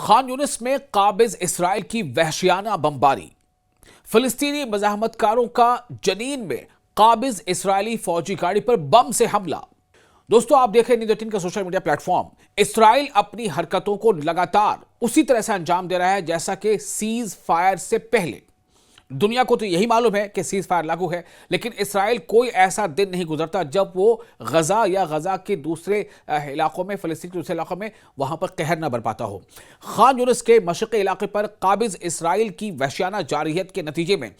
खान यूनिस में काबिज इसराइल की वहशियाना बमबारी। फिलिस्तीनी मज़ाहमतकारों का जनीन में काबिज इसराइली फौजी गाड़ी पर बम से हमला। दोस्तों, आप देख रहे हैं न्यूज़ 18 का सोशल मीडिया प्लेटफॉर्म। इसराइल अपनी हरकतों को लगातार उसी तरह से अंजाम दे रहा है जैसा कि सीज फायर से पहले। दुनिया को तो यही मालूम है कि सीज फायर लागू है, लेकिन इसराइल कोई ऐसा दिन नहीं गुजरता जब वो गजा या गजा के दूसरे इलाकों में, फिलिस्तीन के दूसरे इलाकों में वहां पर कहर न बरपाता हो। खान यूनिस के मशरक़ी इलाके पर काबिज इसराइल की वहशियाना जारहियत के नतीजे में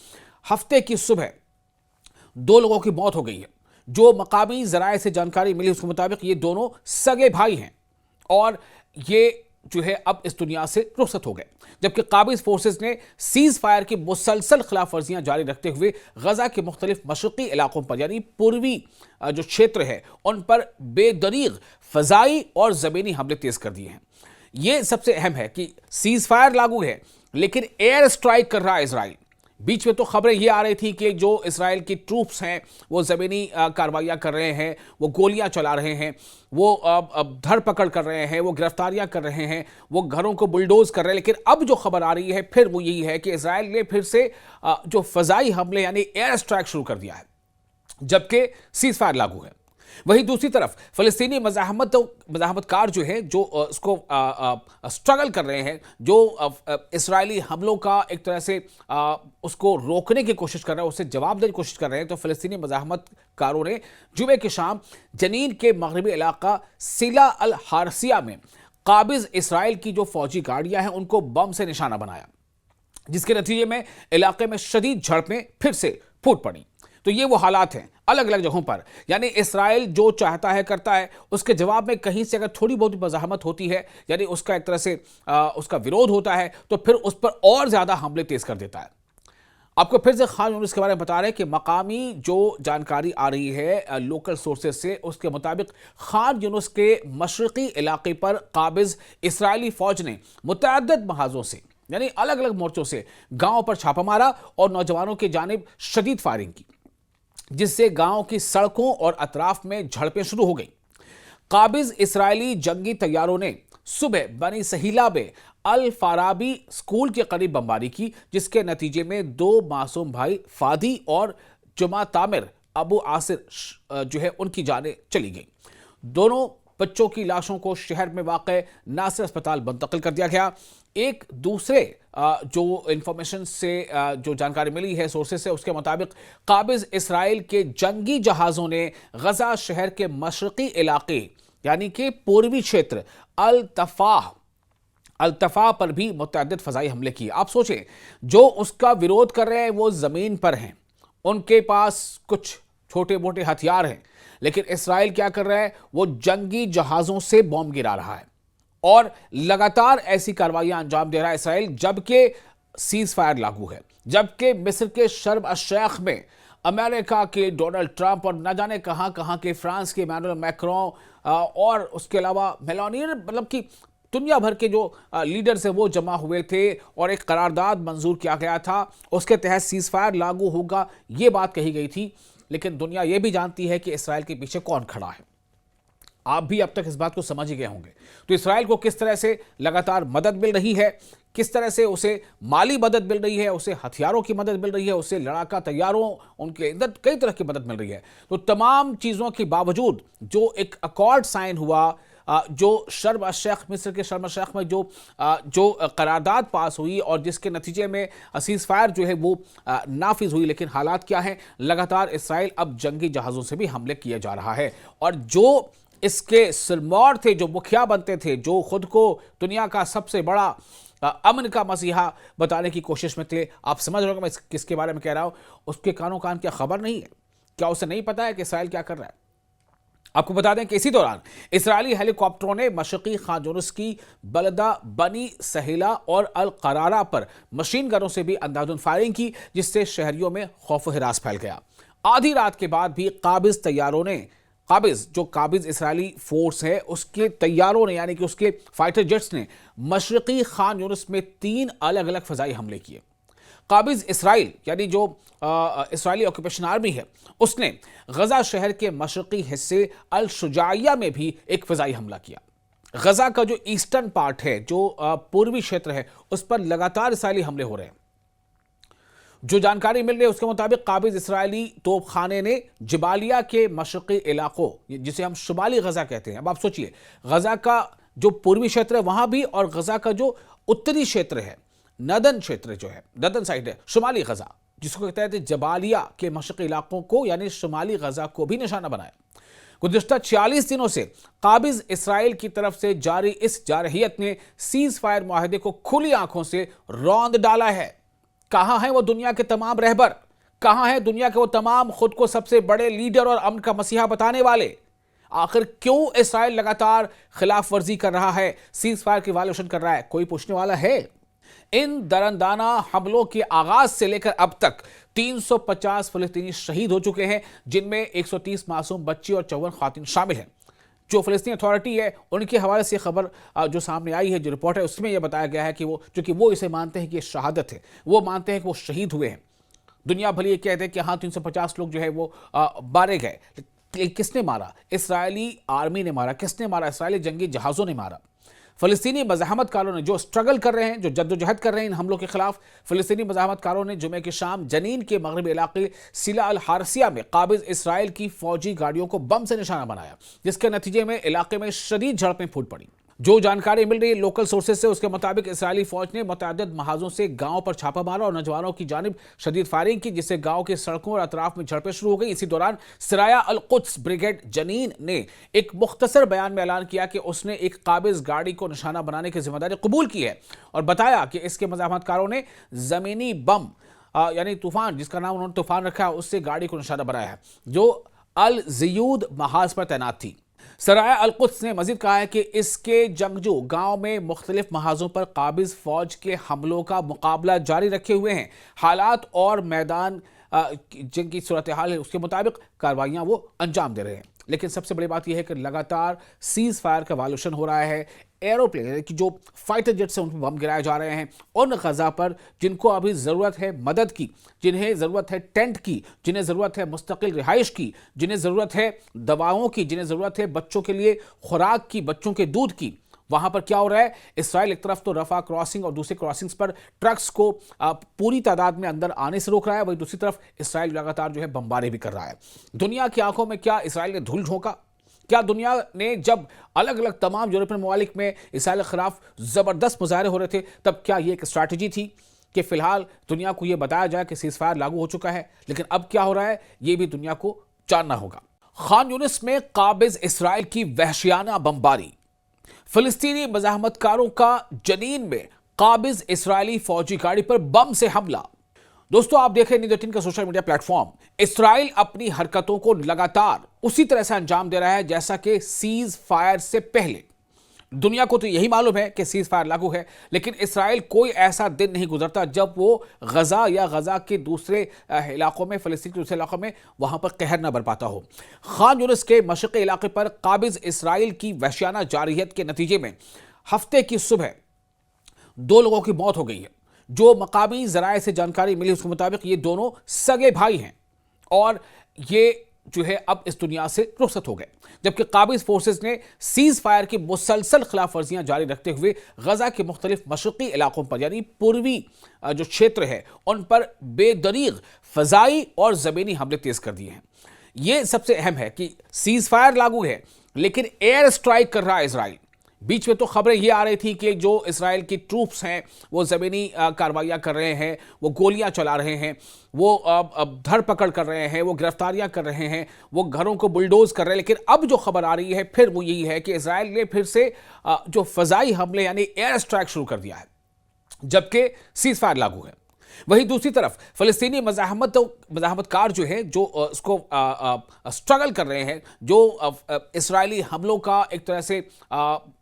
हफ्ते की सुबह 2 लोगों की मौत हो गई है। जो मकामी जराए से जानकारी मिली उसके मुताबिक ये दोनों सगे भाई हैं और ये जो है अब इस दुनिया से रुखसत हो गए, जबकि काबिज फोर्सेस ने सीज फायर की मुसलसल खिलाफ वर्जियां जारी रखते हुए गजा के मुख्तलिफ मशरक़ी इलाकों पर यानी पूर्वी जो क्षेत्र है उन पर बेदरीग फजाई और ज़मीनी हमले तेज कर दिए हैं। यह सबसे अहम है कि सीज फायर लागू है, लेकिन एयर स्ट्राइक कर रहा है इसराइल। बीच में तो खबरें ये आ रही थी कि जो इसराइल की ट्रूप्स हैं वो ज़मीनी कार्रवाइयाँ कर रहे हैं, वो गोलियां चला रहे हैं, वो धरपकड़ कर रहे हैं, वो गिरफ्तारियां कर रहे हैं, वो घरों को बुलडोज कर रहे हैं। लेकिन अब जो खबर आ रही है फिर वो यही है कि इसराइल ने फिर से जो फजाई हमले यानी एयर स्ट्राइक शुरू कर दिया है, जबकि सीज फायर लागू है। वहीं दूसरी तरफ फिलिस्तीनी मज़ाहमतकार जो है, जो उसको स्ट्रगल कर रहे हैं, जो इसराइली हमलों का एक तरह से उसको रोकने की कोशिश कर रहे हैं, उससे जवाब देने की कोशिश कर रहे हैं, तो फिलिस्तीनी मज़ाहमतकारों ने जुमे की शाम जनीन के मगरबी इलाका सिला अल हारसिया में काबिज इसराइल की जो फौजी गाड़ियां हैं उनको बम से निशाना बनाया, जिसके नतीजे में इलाके में शदीद झड़पें फिर से फूट पड़ी। तो ये वो हालात हैं अलग अलग जगहों पर, यानी इसराइल जो चाहता है करता है, उसके जवाब में कहीं से अगर थोड़ी बहुत मज़ाहमत होती है, यानी उसका एक तरह से उसका विरोध होता है, तो फिर उस पर और ज़्यादा हमले तेज कर देता है। आपको फिर से खान यूनिस के बारे में बता रहे हैं कि मकामी जो जानकारी आ रही है लोकल सोर्सेज से, उसके मुताबिक खान यूनिस के मशरक़ी इलाके पर काबिज इसराइली फ़ौज ने मुतअद्दिद महाजों से यानी अलग अलग मोर्चों से गाँव पर छापा मारा और नौजवानों की जानिब शदीद फायरिंग की, जिससे गांव की सड़कों और अतराफ में झड़पें शुरू हो गई। काबिज इसराइली जंगी तैयारों ने सुबह बनी सहीला में अल फाराबी स्कूल के करीब बमबारी की, जिसके नतीजे में 2 मासूम भाई फादी और जुमा तामिर अबू आसिर जो है उनकी जानें चली गई। दोनों बच्चों की लाशों को शहर में वाक़े नासिर अस्पताल मुंतकिल कर दिया गया। एक दूसरे जो इंफॉर्मेशन से जो जानकारी मिली है सोर्सेज से, उसके मुताबिक काबिज इसराइल के जंगी जहाज़ों ने गजा शहर के मशरक़ी इलाके यानी कि पूर्वी क्षेत्र अल-तफ़ा पर भी मुतअद्दिद फ़ज़ाई हमले किए। आप सोचें, जो उसका विरोध कर रहे हैं वो ज़मीन पर हैं, उनके पास कुछ छोटे मोटे हथियार हैं, लेकिन इसराइल क्या कर रहा है, वो जंगी जहाज़ों से बॉम्ब गिरा रहा है और लगातार ऐसी कार्रवाइयां अंजाम दे रहा है इसराइल, जबकि सीज फायर लागू है, जबकि मिस्र के शर्म अल शेख में अमेरिका के डोनाल्ड ट्रंप और न जाने कहां कहां के फ्रांस के इमैनुअल मैक्रों और उसके अलावा मेलानिया, मतलब कि दुनिया भर के जो लीडर्स हैं वो जमा हुए थे और एक करारदाद मंजूर किया गया था, उसके तहत सीज फायर लागू होगा, ये बात कही गई थी। लेकिन दुनिया ये भी जानती है कि इसराइल के पीछे कौन खड़ा है। आप भी अब तक इस बात को समझ ही गए होंगे। तो इसराइल को किस तरह से लगातार मदद मिल रही है, किस तरह से उसे माली मदद मिल रही है, उसे हथियारों की मदद मिल रही है, उसे लड़ाका तैयारों, उनके अंदर कई तरह की मदद मिल रही है। तो तमाम चीज़ों के बावजूद जो एक अकॉर्ड साइन हुआ, जो शर्म अल शेख, मिस्र के शर्म अल शेख में जो करारदाद पास हुई और जिसके नतीजे में सीज फायर जो है वो नाफिज हुई, लेकिन हालात क्या हैं, लगातार इसराइल अब जंगी जहाज़ों से भी हमले किए जा रहा है। और जो इसके सिरमौर थे, जो मुखिया बनते थे, जो खुद को दुनिया का सबसे बड़ा अमन का मसीहा बताने की कोशिश में थे, आप समझ रहे हो मैं किसके बारे में कह रहा हूं, उसके कानों कान क्या खबर नहीं है? क्या उसे नहीं पता है कि इसराइल क्या कर रहा है? आपको बता दें कि इसी दौरान इसराइली हेलीकॉप्टरों ने मशरक़ी खान यूनिस की बलदा, बनी सहीला और अल करारा पर मशीन गनों से भी अंधाधुंध फायरिंग की, जिससे शहरियों में खौफ व हिरास फैल गया। आधी रात के बाद भी काबिज इसराइली फोर्स है उसके तैयारों ने यानी कि उसके फाइटर जेट्स ने मशरक़ी खान यूनिस में 3 अलग अलग फ़ज़ाई हमले किए। काबिज इसराइल यानी जो इसराइली ऑक्यूपेशन आर्मी है, उसने गजा शहर के मशरक़ी हिस्से अल शुजाइया में भी एक फ़ज़ाई हमला किया। गजा का जो ईस्टर्न पार्ट है, जो पूर्वी क्षेत्र है, उस पर लगातार इसराइली हमले हो रहे हैं। जो जानकारी मिल रही है उसके मुताबिक काबिज इसराइली तोपखाने ने जबालिया के मशरकी इलाकों, जिसे हम शुमाली गजा कहते हैं, अब आप सोचिए गजा का जो पूर्वी क्षेत्र है वहां भी, और गजा का जो उत्तरी क्षेत्र है, नदन क्षेत्र जो है, नदन साइड है, शुमाली गजा जिसको कहते हैं, जबालिया के मशरकी इलाकों को यानी शुमाली गजा को भी निशाना बनाया। गुज़िश्ता 46 दिनों से काबिज इसराइल की तरफ से जारी इस जारहियत ने सीज फायर मुआहदे को खुली आंखों से रौंद डाला है। कहां है वो दुनिया के तमाम रहबर, कहां है दुनिया के वो तमाम खुद को सबसे बड़े लीडर और अमन का मसीहा बताने वाले? आखिर क्यों इसराइल लगातार खिलाफ वर्जी कर रहा है, सीज फायर की वायलेशन कर रहा है? कोई पूछने वाला है? इन दरंदाना हमलों के आगाज से लेकर अब तक 350 फलस्तीनी शहीद हो चुके हैं, जिनमें 130 मासूम बच्ची और 54 खातिन शामिल हैं। जो फ़लस्तीन अथॉरिटी है उनके हवाले से खबर जो सामने आई है, जो रिपोर्ट है, उसमें यह बताया गया है कि चूंकि वो इसे मानते हैं कि ये शहादत है, वो मानते हैं कि वो शहीद हुए हैं। दुनिया भली ये कहते हैं कि हाँ 350 लोग जो है वो मारे गए। किसने मारा? इसराइली आर्मी ने मारा। किसने मारा? इसराइली जंगी जहाज़ों ने मारा। फ़लस्तीनी मज़ाहमतकारों ने जो स्ट्रगल कर रहे हैं, जो जद्दोजहद कर रहे हैं इन हमलों के खिलाफ, फ़लस्तीनी मज़ाहमतकारों ने जुमे की शाम जनीन के मगरबी इलाके सिला अल हारसिया में काबिज इसराइल की फ़ौजी गाड़ियों को बम से निशाना बनाया, जिसके नतीजे में इलाके में शदीद झड़पें फूट पड़ी। जो जानकारी मिल रही है लोकल सोर्सेज से, उसके मुताबिक इसराइली फौज ने मुतअद्दिद महाजों से गांव पर छापा मारा और नौजवानों की जानिब शदीद फायरिंग की, जिससे गांव की सड़कों और अतराफ में झड़पें शुरू हो गई। इसी दौरान सराया अल कुद्स ब्रिगेड जनीन ने एक मुख्तसर बयान में ऐलान किया कि उसने एक काबिज गाड़ी को निशाना बनाने की जिम्मेदारी कबूल की है और बताया कि इसके मज़ाहमतकारों ने ज़मीनी बम यानी तूफान, जिसका नाम उन्होंने तूफान रखा है, उससे गाड़ी को निशाना बनाया है जो अल ज़ियूद महाज पर तैनात थी। सराया अल कुद्स ने मजीद कहा है कि इसके जंगजू गांव में मुख्तलिफ महाजों पर काबिज फौज के हमलों का मुकाबला जारी रखे हुए हैं। हालात और मैदान जंग की सूरत हाल है उसके मुताबिक कार्रवाइयां वो अंजाम दे रहे हैं। लेकिन सबसे बड़ी बात यह है कि लगातार सीज फायर का वायलेशन हो रहा है। एरोप्लेन की जो फाइटर जेट से उन पर बम गिराए जा रहे हैं उन गजा पर जिनको अभी ज़रूरत है मदद की, जिन्हें ज़रूरत है टेंट की, जिन्हें ज़रूरत है मुस्तकिल रिहाइश की, जिन्हें ज़रूरत है दवाओं की, जिन्हें ज़रूरत है बच्चों के लिए खुराक की, बच्चों के दूध की, वहां पर क्या हो रहा है? इसराइल एक तरफ तो रफा क्रॉसिंग और दूसरे क्रॉसिंग्स पर ट्रक्स को पूरी तादाद में अंदर आने से रोक रहा है, वहीं दूसरी तरफ इसराइल लगातार जो है बमबारी भी कर रहा है। दुनिया की आंखों में क्या इसराइल ने धूल झोंका? क्या दुनिया ने जब अलग अलग तमाम यूरोपियन ममालिक में इसराइल के खिलाफ ज़बरदस्त मुजाहरे हो रहे थे, तब क्या ये एक स्ट्रैटेजी थी कि फिलहाल दुनिया को यह बताया जाए कि सीज फायर लागू हो चुका है? लेकिन अब क्या हो रहा है ये भी दुनिया को जानना होगा। खान यूनिस में काबिज इसराइल की वहशियाना बमबारी, फिलिस्तीनी मज़ाहमतकारों का जनीन में काबिज इसराइली फौजी गाड़ी पर बम से हमला। दोस्तों आप देखें न्यूज़ 18 का सोशल मीडिया प्लेटफॉर्म, इसराइल अपनी हरकतों को लगातार उसी तरह से अंजाम दे रहा है जैसा कि सीज फायर से पहले। दुनिया को तो यही मालूम है कि सीज फायर लागू है, लेकिन इसराइल कोई ऐसा दिन नहीं गुजरता जब वो गजा या गजा के दूसरे इलाकों में, फिलिस्तीन के दूसरे इलाकों में वहां पर कहर न बरपाता हो। खान यूनिस के मशरक़ी इलाके पर काबिज इसराइल की वहशियाना जारहियत के नतीजे में हफ्ते की सुबह 2 लोगों की मौत हो गई है। जो मकामी ज़राए से जानकारी मिली उसके मुताबिक ये दोनों सगे भाई हैं और ये जो है अब इस दुनिया से रुखसत हो गए, जबकि काबिज फोर्सेस ने सीज फायर की मुसलसल खिलाफ वर्जियां जारी रखते हुए गजा के मुख्तलिफ मशरक़ी इलाकों पर यानी पूर्वी जो क्षेत्र है उन पर बेदरीग फ़ज़ाई और ज़मीनी हमले तेज़ कर दिए हैं। ये सबसे अहम है कि सीज फायर लागू है लेकिन एयर स्ट्राइक कर रहा है इसराइल। बीच में तो खबरें ये आ रही थी कि जो इसराइल की ट्रूप्स हैं वो ज़मीनी कार्रवाइयाँ कर रहे हैं, वो गोलियां चला रहे हैं, वो धरपकड़ कर रहे हैं, वो गिरफ्तारियां कर रहे हैं, वो घरों को बुलडोज कर रहे हैं। लेकिन अब जो खबर आ रही है फिर वो यही है कि इसराइल ने फिर से जो फ़ज़ाई हमले यानी एयर स्ट्राइक शुरू कर दिया है, जबकि सीज फायर लागू है। वहीं दूसरी तरफ फ़लस्तीनी मज़ाहमतकार जो है, जो उसको स्ट्रगल कर रहे हैं, जो इसराइली हमलों का एक तरह से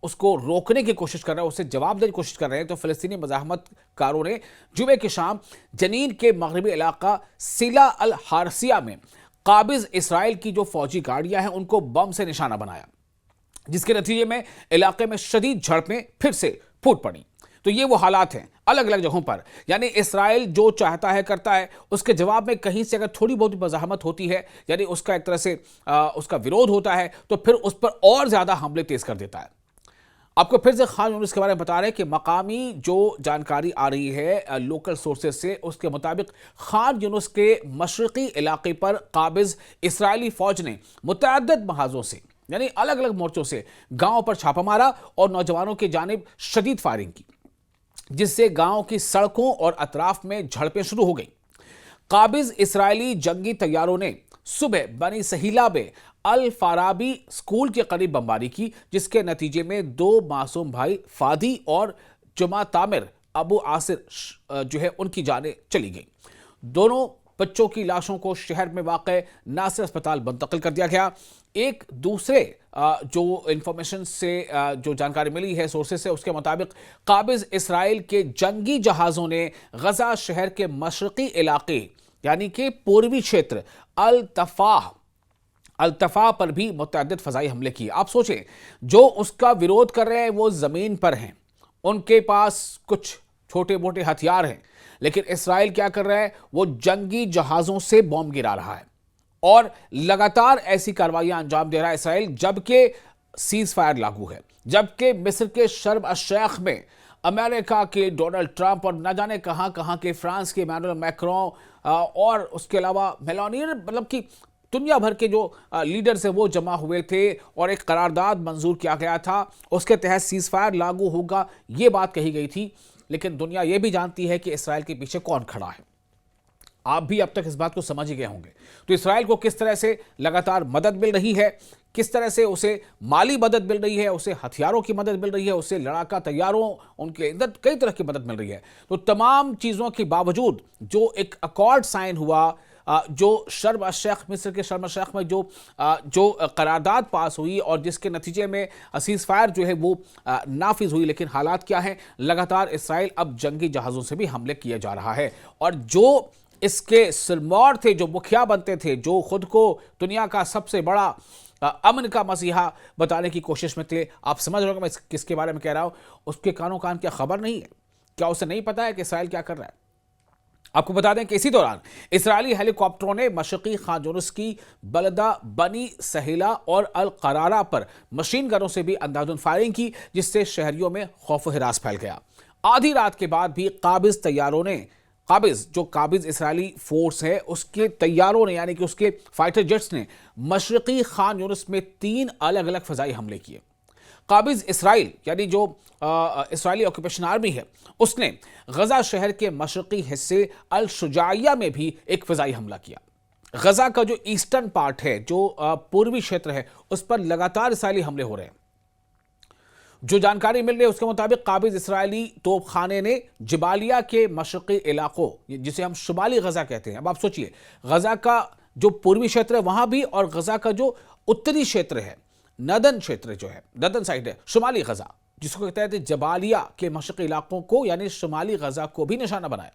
उसको रोकने की कोशिश कर रहे हैं, उससे जवाब देने की कोशिश कर रहे हैं, तो फ़लस्तीनी मज़ाहमतकारों ने जुमे की शाम जनीन के मगरबी इलाका सिला अल हारसिया में काबिज इसराइल की जो फौजी गाड़ियां हैं उनको बम से निशाना बनाया, जिसके नतीजे में इलाके में शदीद झड़पें फिर से फूट पड़ी। तो ये वो हालात हैं अलग अलग जगहों पर, यानी इसराइल जो चाहता है करता है, उसके जवाब में कहीं से अगर थोड़ी बहुत मज़ाहमत होती है यानी उसका एक तरह से उसका विरोध होता है तो फिर उस पर और ज़्यादा हमले तेज़ कर देता है। आपको फिर से खान यूनुस के बारे में बता रहे हैं कि मकामी जो जानकारी आ रही है लोकल सोर्सेज से, उसके मुताबिक खान यूनुस के मशरकी इलाके पर काबिज इसराइली फौज ने मुतअद्दिद महाजों से यानी अलग अलग मोर्चों से गांव पर छापा मारा और नौजवानों की जानिब शदीद फायरिंग की, जिससे गांव की सड़कों और अतराफ में झड़पें शुरू हो गई। काबिज इसराइली जंगी तैयारों ने सुबह बनी सहीला में अल फाराबी स्कूल के करीब बमबारी की, जिसके नतीजे में 2 मासूम भाई फादी और जुमा तामिर अबू आसिर जो है उनकी जानें चली गई। दोनों बच्चों की लाशों को शहर में वाक़ नासिर अस्पताल मुंतकिल कर दिया गया। एक दूसरे जो इंफॉर्मेशन से जो जानकारी मिली है सोर्सेज से, उसके मुताबिक काबिज इसराइल के जंगी जहाज़ों ने गजा शहर के मशरकी इलाके यानी कि पूर्वी क्षेत्र अल्तफा पर भी मुतअद्दिद फ़ज़ाई हमले किए। आप सोचें, जो उसका विरोध कर रहे हैं वो ज़मीन पर हैं, उनके पास कुछ छोटे मोटे हथियार हैं, लेकिन इसराइल क्या कर रहा है, वो जंगी जहाज़ों से बॉम्ब गिरा रहा है और लगातार ऐसी कार्रवाइयां अंजाम दे रहा है इसराइल, जबकि सीज फायर लागू है, जबकि मिस्र के शर्म अल शेख में अमेरिका के डोनाल्ड ट्रंप और न जाने कहां कहां के फ्रांस के इमैनुअल मैक्रों और उसके अलावा मेलानिया, मतलब कि दुनिया भर के जो लीडर्स हैं वो जमा हुए थे और एक करारदाद मंजूर किया गया था, उसके तहत सीज फायर लागू होगा, ये बात कही गई थी। लेकिन दुनिया ये भी जानती है कि इसराइल के पीछे कौन खड़ा है। आप भी अब तक इस बात को समझ ही गए होंगे। तो इसराइल को किस तरह से लगातार मदद मिल रही है, किस तरह से उसे माली मदद मिल रही है, उसे हथियारों की मदद मिल रही है, उसे लड़ाका तैयारों, उनके अंदर कई तरह की मदद मिल रही है। तो तमाम चीज़ों के बावजूद जो एक अकॉर्ड साइन हुआ, जो शर्म अल शेख, मिस्र के शर्म अल शेख में जो करारदाद पास हुई और जिसके नतीजे में सीज फायर जो है वो नाफिज हुई, लेकिन हालात क्या हैं, लगातार इसराइल अब जंगी जहाज़ों से भी हमले किए जा रहा है। और जो इसके सिरमौर थे, जो मुखिया बनते थे, जो खुद को दुनिया का सबसे बड़ा अमन का मसीहा बताने की कोशिश में थे, आप समझ रहे हो मैं किसके बारे में कह रहा हूं, उसके कानों कान क्या खबर नहीं है? क्या उसे नहीं पता है कि इसराइल क्या कर रहा है? आपको बता दें कि इसी दौरान इसराइली हेलीकॉप्टरों ने मशरकी खान यूनुस की बलदा, बनी सहीला और अल करारा पर मशीन गनों से भी अंधाधुंध फायरिंग की, जिससे शहरियों में खौफ हिरास फैल गया। आधी रात के बाद भी काबिज इसराइली फोर्स है, उसके तैयारों ने यानी कि उसके फाइटर जेट्स ने मशरकी खान यूनुस में 3 अलग अलग फ़ज़ाई हमले किए। काबिज इसराइल यानी जो इसराइली ऑक्यूपेशन आर्मी है, उसने गजा शहर के मशरकी हिस्से अल शुजाइया में भी एक फ़ज़ाई हमला किया। गजा का जो ईस्टर्न पार्ट है, जो पूर्वी क्षेत्र है, उस पर लगातार इसराइली हमले हो रहे हैं। जो जानकारी मिल रही है उसके मुताबिक काबिज इसराइली तोपखाने ने जबालिया के मशरकी इलाकों, जिसे हम शुमाली गजा कहते हैं, अब आप सोचिए, गजा का जो पूर्वी क्षेत्र है वहां भी, और गजा का जो उत्तरी क्षेत्र है, नदन क्षेत्र जो है, नदन साइड है, शुमाली गजा जिसको कहते हैं, जबालिया के मशरकी इलाकों को यानी शुमाली गजा को भी निशाना बनाया।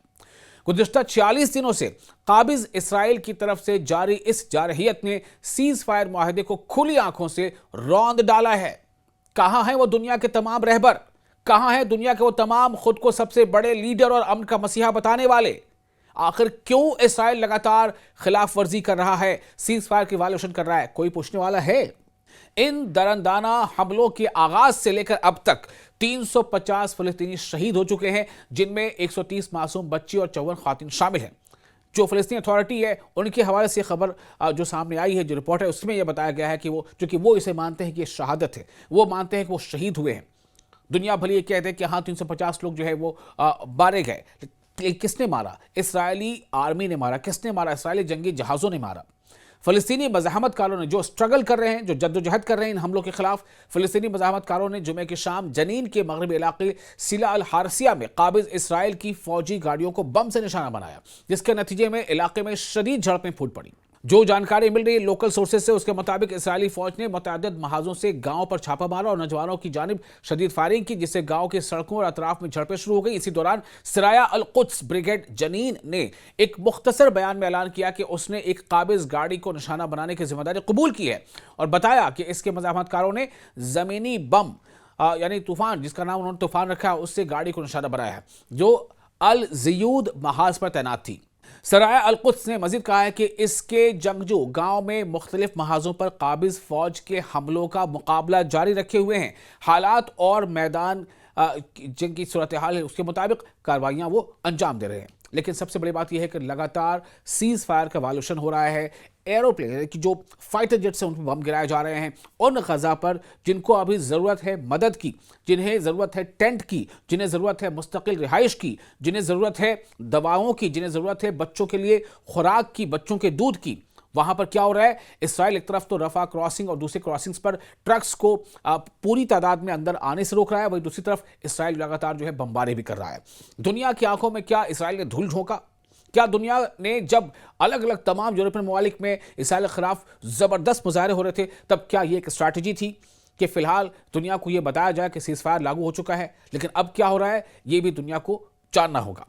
गुज़िश्ता 46 दिनों से काबिज इसराइल की तरफ से जारी इस जारहियत ने सीज फायर मुआहदे को खुली आंखों से रौंद डाला है। कहां हैं वो दुनिया के तमाम रहबर, कहां हैं दुनिया के वो तमाम खुद को सबसे बड़े लीडर और अमन का मसीहा बताने वाले? आखिर क्यों इसराइल लगातार खिलाफ वर्जी कर रहा है, सीज फायर की वायलेशन कर रहा है? कोई पूछने वाला है? इन दरंदाना हमलों के आगाज से लेकर अब तक 350 फलस्तीनी शहीद हो चुके हैं, जिनमें 130 मासूम बच्ची और 54 खातिन शामिल हैं। जो फ़लस्तीन अथॉरिटी है उनके हवाले से खबर जो सामने आई है, जो रिपोर्ट है, उसमें यह बताया गया है कि चूंकि वो इसे मानते हैं कि ये शहादत है, वो मानते हैं कि वो शहीद हुए हैं। दुनिया भले ये कहते हैं कि हाँ 350 लोग जो है वो मारे गए, लेकिन किसने मारा? इसराइली आर्मी ने मारा। किसने मारा? इसराइली जंगी जहाज़ों ने मारा। फ़लस्तीनी मज़ाहमतकारों ने, जो स्ट्रगल कर रहे हैं, जो जद्दोजहद कर रहे हैं इन हमलों के खिलाफ, फ़लस्तीनी मज़ाहमतकारों ने जुमे की शाम जनीन के मगरबी इलाके सिला अल हारसिया में काबिज इसराइल की फ़ौजी गाड़ियों को बम से निशाना बनाया, जिसके नतीजे में इलाके में शदीद झड़पें फूट पड़ी। जो जानकारी मिल रही है लोकल सोर्सेज से, उसके मुताबिक इसराइली फौज ने मुतअद्दिद महाजों से गांव पर छापा मारा और नौजवानों की जानिब शदीद फायरिंग की, जिससे गांव की सड़कों और अतराफ में झड़पें शुरू हो गई। इसी दौरान सराया अल कुद्स ब्रिगेड जनीन ने एक मुख्तसर बयान में ऐलान किया कि उसने एक काबिज गाड़ी को निशाना बनाने की जिम्मेदारी कबूल की है और बताया कि इसके मज़ाहमतकारों ने ज़मीनी बम यानी तूफान, जिसका नाम उन्होंने तूफान रखा है, उससे गाड़ी को निशाना बनाया है, जो अल ज़ियूद महाज पर तैनात थी। सराय अल-कुद्स ने मजीद कहा है कि इसके जंगजू गांव में मुख्तलिफ महाजों पर काबिज फौज के हमलों का मुकाबला जारी रखे हुए हैं। हालात और मैदान जंग की सूरत हाल है उसके मुताबिक कार्रवाइयां वो अंजाम दे रहे हैं। लेकिन सबसे बड़ी बात यह है कि लगातार सीज फायर का वाल्यूशन हो रहा है। एरोप्लेन की जो फाइटर जेट से उन पर बम गिराए जा रहे हैं उन गजा पर जिनको अभी ज़रूरत है मदद की, जिन्हें ज़रूरत है टेंट की, जिन्हें ज़रूरत है मुस्तकिल रिहाइश की, जिन्हें ज़रूरत है दवाओं की, जिन्हें ज़रूरत है बच्चों के लिए खुराक की, बच्चों के दूध की, वहां पर क्या हो रहा है? इसराइल एक तरफ तो रफा क्रॉसिंग और दूसरी क्रॉसिंग्स पर ट्रक्स को पूरी तादाद में अंदर आने से रोक रहा है, वहीं दूसरी तरफ इसराइल लगातार जो है बमबारी भी कर रहा है। दुनिया की आंखों में क्या इसराइल ने धूल झोंका? क्या दुनिया ने जब अलग अलग तमाम यूरोपियन ममालिक में इसराइल के खिलाफ जबरदस्त मुजाहरे हो रहे थे, तब क्या ये एक स्ट्रैटेजी थी कि फिलहाल दुनिया को यह बताया जाए कि सीज़फायर लागू हो चुका है? लेकिन अब क्या हो रहा है, यह भी दुनिया को जानना होगा।